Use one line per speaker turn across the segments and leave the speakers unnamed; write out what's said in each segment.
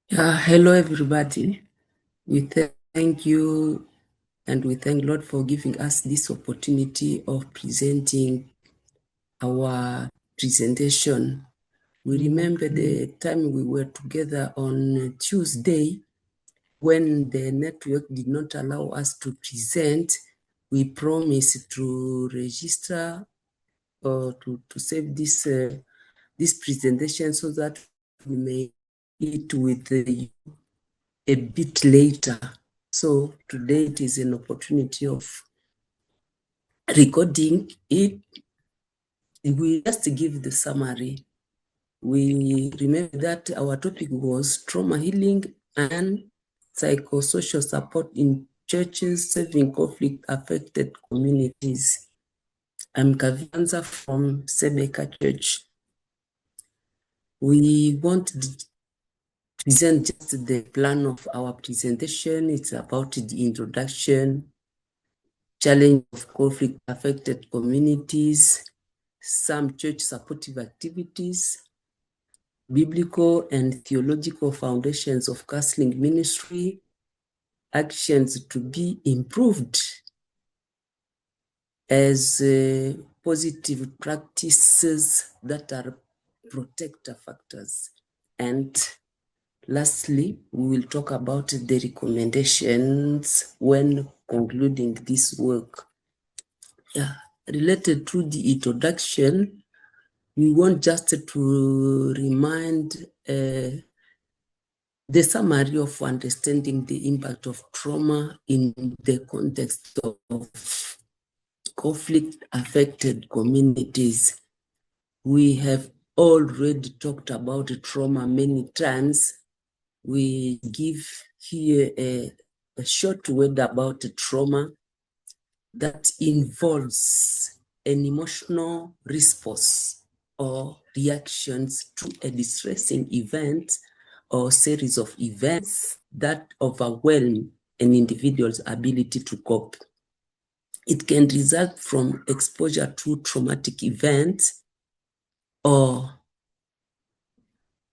Hello, everybody. We thank you and we thank Lord for giving us this opportunity of presenting our presentation. We remember the time we were together on Tuesday when the network did not allow us to present. We promised to register or to save this presentation so that we may meet with you a bit later. So today it is an opportunity of recording it. We just give the summary. We remember that our topic was trauma healing and psychosocial support in churches serving conflict-affected communities. I'm Kavira from CBCA Church. We want to present just the plan of our presentation. It's about the introduction, challenge of conflict-affected communities, some church supportive activities, biblical and theological foundations of counseling ministry, actions to be improved as positive practices that are protector factors. And lastly, we will talk about the recommendations when concluding this work. Related to the introduction, we want just to remind the summary of understanding the impact of trauma in the context of conflict-affected communities. We have already talked about trauma many times. We give here a short word about trauma that involves an emotional response or reactions to a distressing event or series of events that overwhelm an individual's ability to cope. It can result from exposure to traumatic events or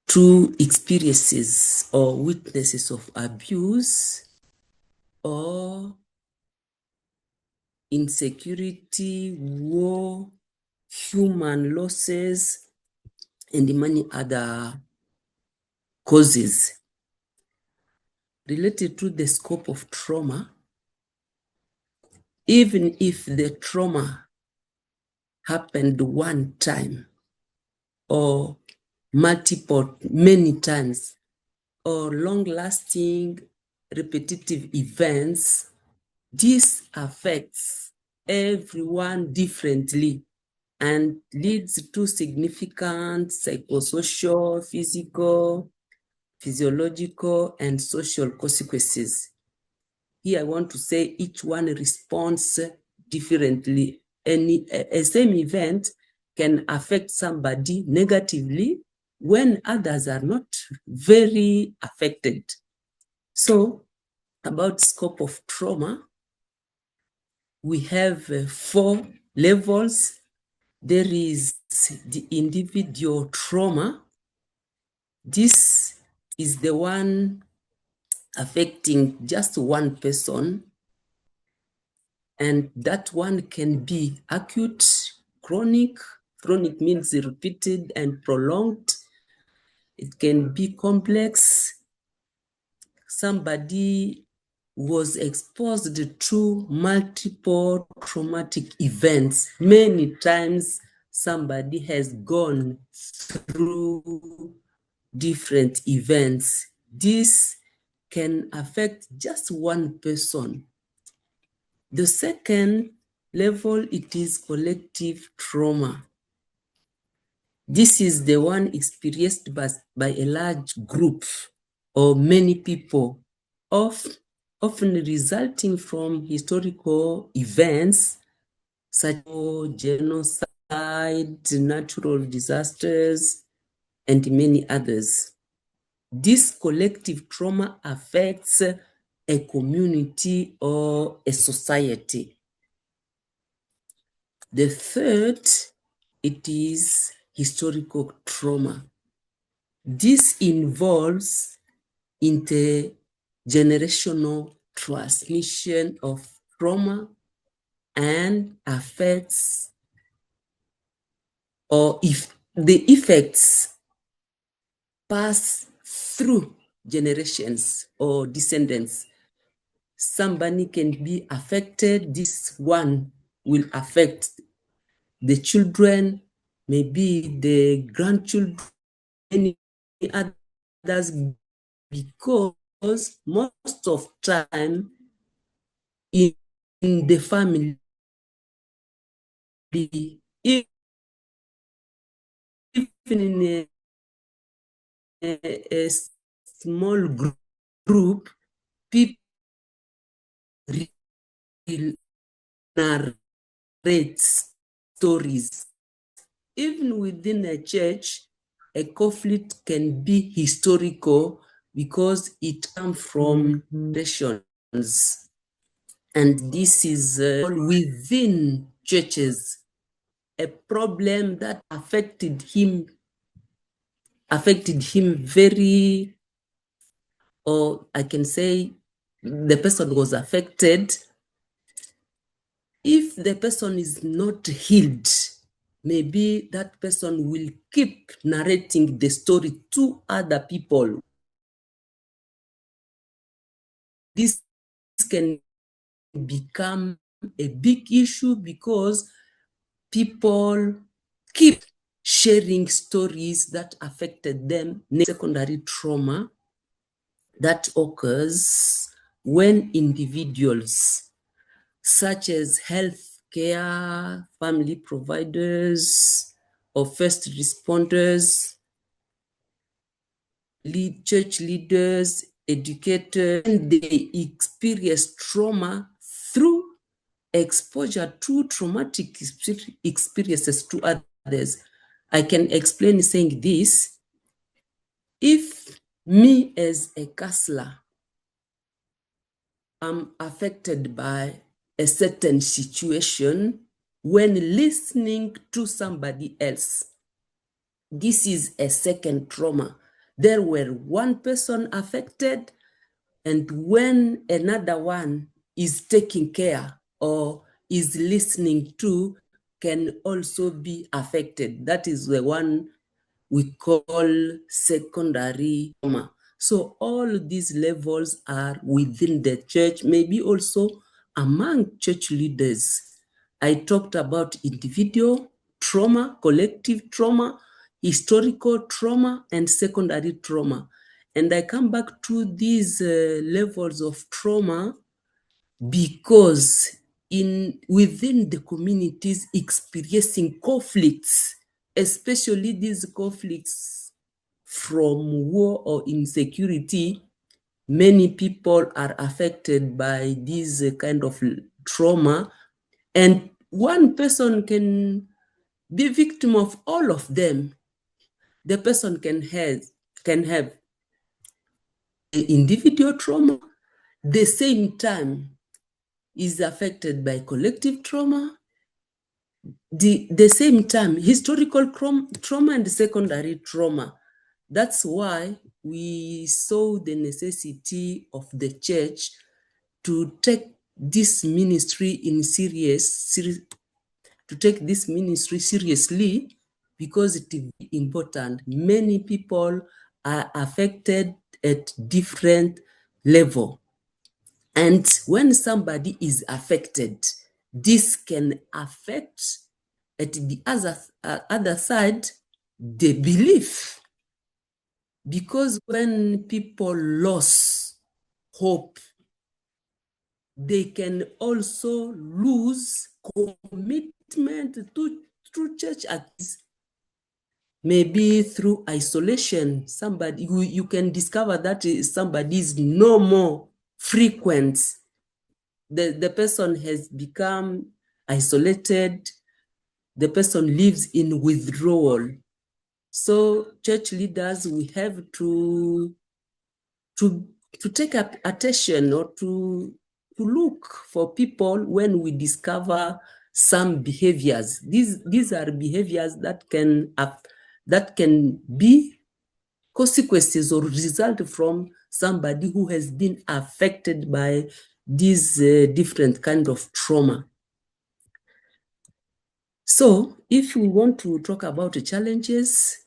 to experiences or witnesses of abuse or insecurity, war, human losses, and many other causes. Related to the scope of trauma, even if the trauma happened one time or many times, or long-lasting repetitive events, this affects everyone differently and leads to significant psychosocial, physical, physiological, and social consequences. Here I want to say each one responds differently. A same event can affect somebody negatively when others are not very affected. So, about scope of trauma, we have 4 levels. There is the individual trauma. This is the one affecting just one person, and that one can be acute, chronic. Chronic means repeated and prolonged. It can be complex. Somebody was exposed to multiple traumatic events. Many times somebody has gone through different events. This can affect just one person. The second level, it is collective trauma. This is the one experienced by a large group or many people, often resulting from historical events such as genocide, natural disasters, and many others. This collective trauma affects a community or a society. The third, it is historical trauma. This involves intergenerational transmission of trauma and affects, or if the effects pass through generations or descendants. Somebody can be affected, this one will affect the children, maybe the grandchildren, any others, because most of time in the family, even in a small group, people narrate stories. Even within a church, a conflict can be historical because it comes from nations. And this is within churches, a problem that affected him very, or I can say the person was affected. If the person is not healed, maybe that person will keep narrating the story to other people. This can become a big issue because people keep sharing stories that affected them. Secondary trauma that occurs when individuals such as healthcare, family providers, or first responders, church leaders, educators, and they experience trauma through exposure to traumatic experiences to others. I can explain saying this. If me as a counselor am affected by a certain situation, when listening to somebody else, this is a second trauma. There were one person affected, and when another one is taking care or is listening to, can also be affected. That is the one we call secondary trauma. So all these levels are within the church, maybe also among church leaders. I talked about individual trauma, collective trauma, historical trauma, and secondary trauma. And I come back to these levels of trauma because within the communities experiencing conflicts, especially these conflicts from war or insecurity, many people are affected by this kind of trauma, and one person can be victim of all of them. The person can have individual trauma, the same time is affected by collective trauma, the same time historical trauma and secondary trauma. That's why we saw the necessity of the church to take this ministry seriously, because it is important. Many people are affected at different level. And when somebody is affected, this can affect at the other side the belief. Because when people lose hope, they can also lose commitment to church activities. Maybe through isolation, somebody you can discover that somebody is no more frequent. The person has become isolated. The person lives in withdrawal. So church leaders, we have to take up attention, or to look for people when we discover some behaviors. These are behaviors that can be consequences or result from somebody who has been affected by these different kind of trauma. So if we want to talk about the challenges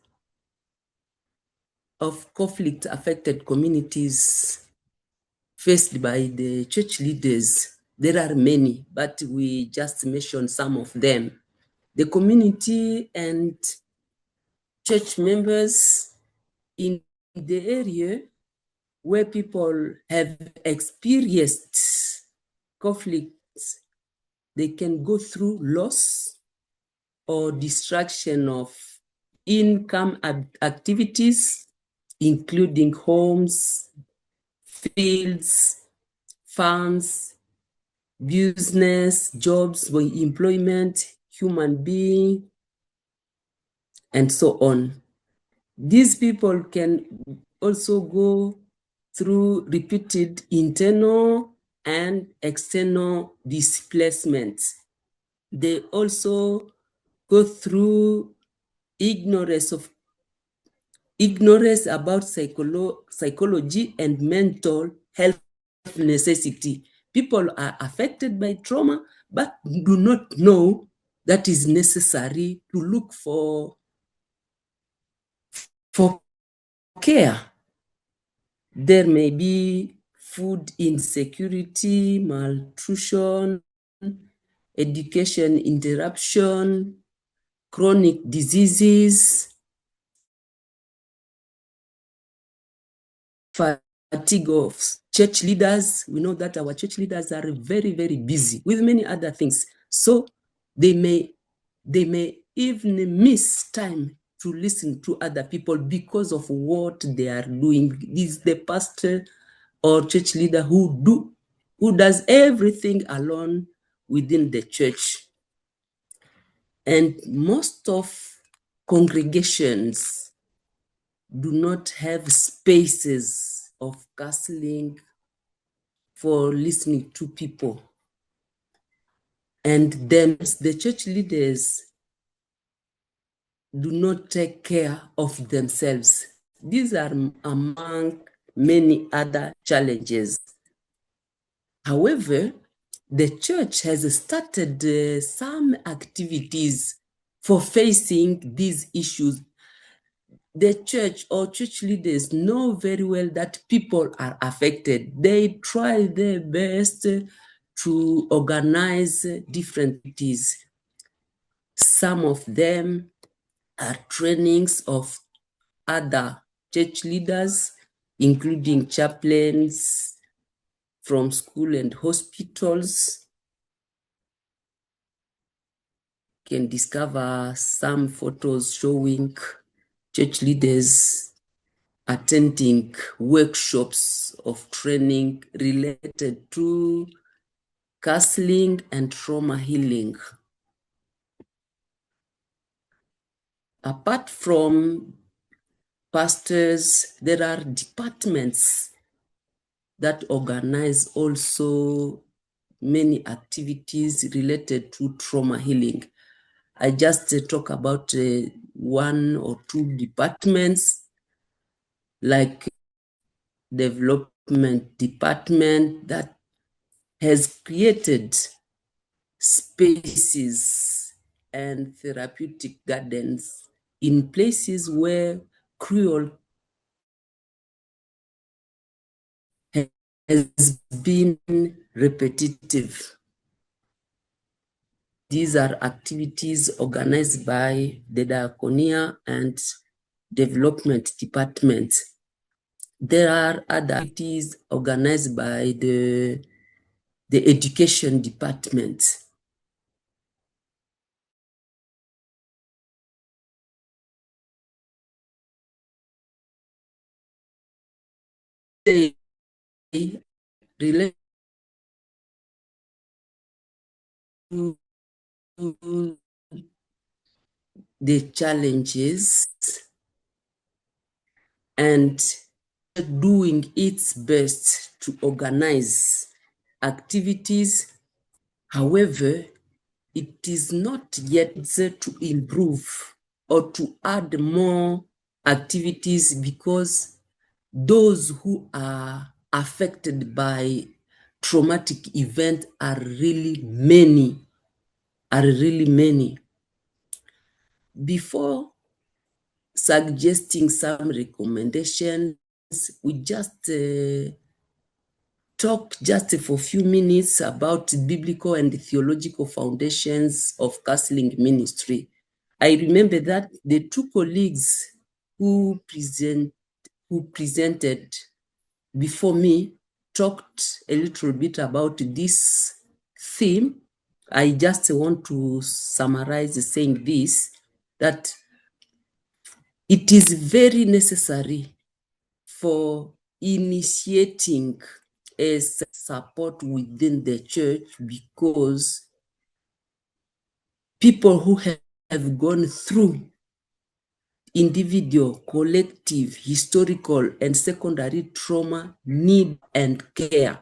of conflict-affected communities faced by the church leaders, there are many, but we just mentioned some of them. The community and church members in the area where people have experienced conflicts, they can go through loss or destruction of income activities, including homes, fields, farms, business, jobs, employment, human being, and so on. These people can also go through repeated internal and external displacements. They also go through ignorance about psychology and mental health necessity. People are affected by trauma, but do not know that is necessary to look for care. There may be food insecurity, malnutrition, education interruption, chronic diseases, fatigue of church leaders. We know that our church leaders are very, very busy with many other things. So they may even miss time to listen to other people because of what they are doing. Is the pastor or church leader who does everything alone within the church. And most of congregations do not have spaces of counseling for listening to people. And then the church leaders do not take care of themselves. These are among many other challenges. However, the church has started some activities for facing these issues. The church or church leaders know very well that people are affected. They try their best to organize different activities. Some of them are trainings of other church leaders, including chaplains from school and hospitals. You can discover some photos showing church leaders attending workshops of training related to counseling and trauma healing. Apart from pastors, there are departments that organize also many activities related to trauma healing. I just talk about one or two departments, like development department that has created spaces and therapeutic gardens in places where cruel has been repetitive. These are activities organized by the Diaconia and Development Department. There are other activities organized by the Education Department. They relate to the challenges and doing its best to organize activities. However, it is not yet to improve or to add more activities, because those who are affected by traumatic event are really many, Before suggesting some recommendations, we just talk just for a few minutes about biblical and theological foundations of counseling ministry. I remember that the two colleagues who presented before me talked a little bit about this theme. I just want to summarize saying this, that it is very necessary for initiating a support within the church, because people who have gone through individual, collective, historical, and secondary trauma need and care.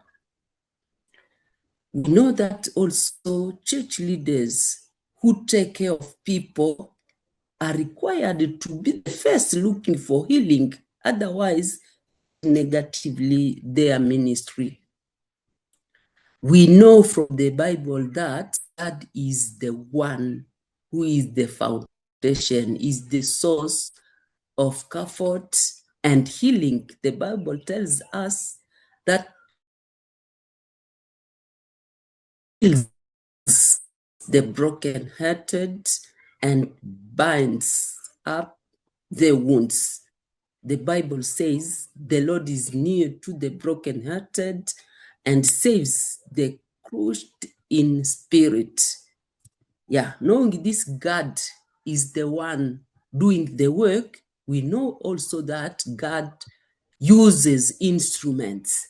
We know that also church leaders who take care of people are required to be the first looking for healing, otherwise negatively their ministry. We know from the Bible that God is the one who is the foundation, is the source of comfort and healing. The Bible tells us that heals the brokenhearted and binds up the wounds. The Bible says the Lord is near to the brokenhearted and saves the crushed in spirit. Yeah, knowing this God is the one doing the work, we know also that God uses instruments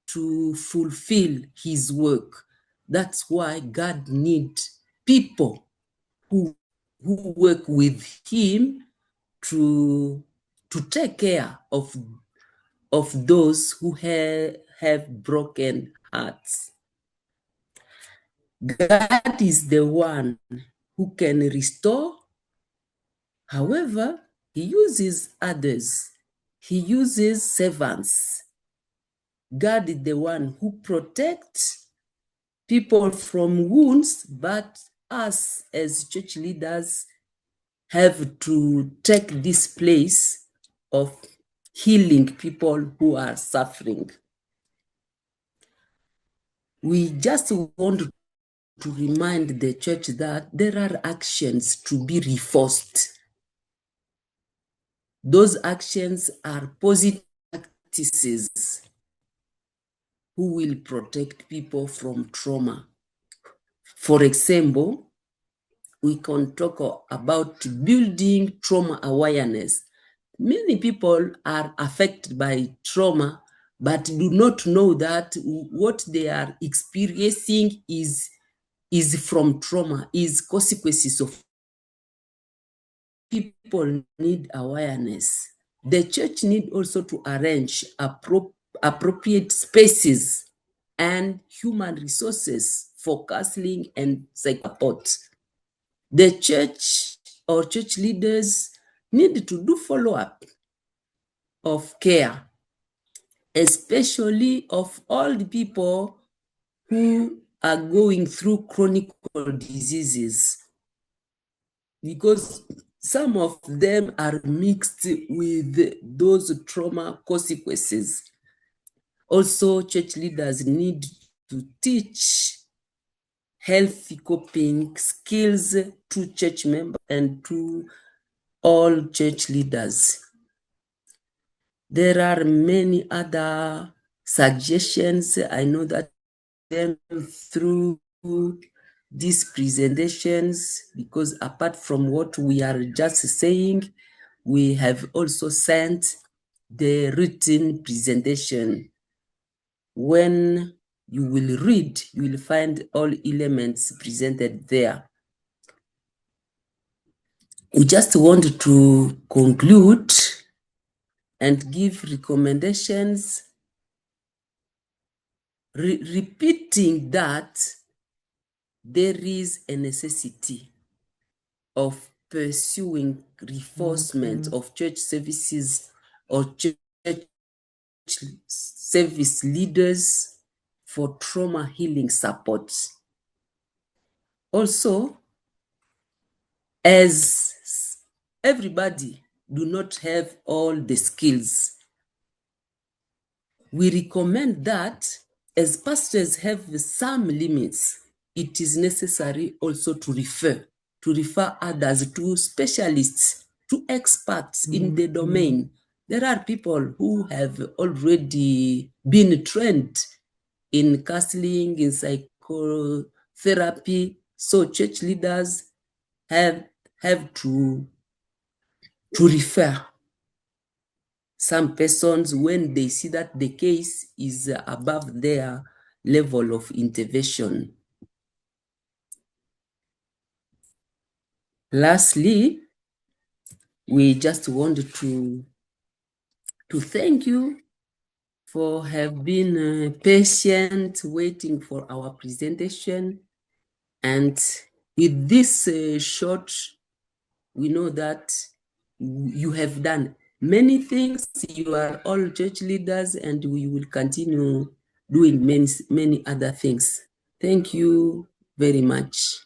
to fulfill his work. That's why God needs people who work with him to take care of those who have broken hearts. God is the one who can restore. However, he uses others. He uses servants. God is the one who protects people from wounds, but us as church leaders have to take this place of healing people who are suffering. We just want to remind the church that there are actions to be reinforced. Those actions are positive practices who will protect people from trauma. For example, we can talk about building trauma awareness. Many people are affected by trauma, but do not know that what they are experiencing is from trauma, is consequences of. People need awareness. The church need also to arrange appropriate spaces and human resources for counseling and support. The church or church leaders need to do follow-up of care, especially of all the people who are going through chronic diseases, because some of them are mixed with those trauma consequences. Also, church leaders need to teach healthy coping skills to church members and to all church leaders. There are many other suggestions. I know that them through these presentations, because apart from what we are just saying, we have also sent the written presentation. When you will read, you will find all elements presented there. We just want to conclude and give recommendations, repeating that there is a necessity of pursuing reinforcement of church services or church service leaders for trauma healing support. Also, as everybody do not have all the skills, we recommend that as pastors have some limits, it is necessary also to refer others to specialists, to experts in the domain. There are people who have already been trained in counseling, in psychotherapy, so church leaders have to refer some persons when they see that the case is above their level of intervention. Lastly, we just want to thank you for have been patient waiting for our presentation. And with this short, we know that you have done many things. You are all church leaders, and we will continue doing many other things. Thank you very much.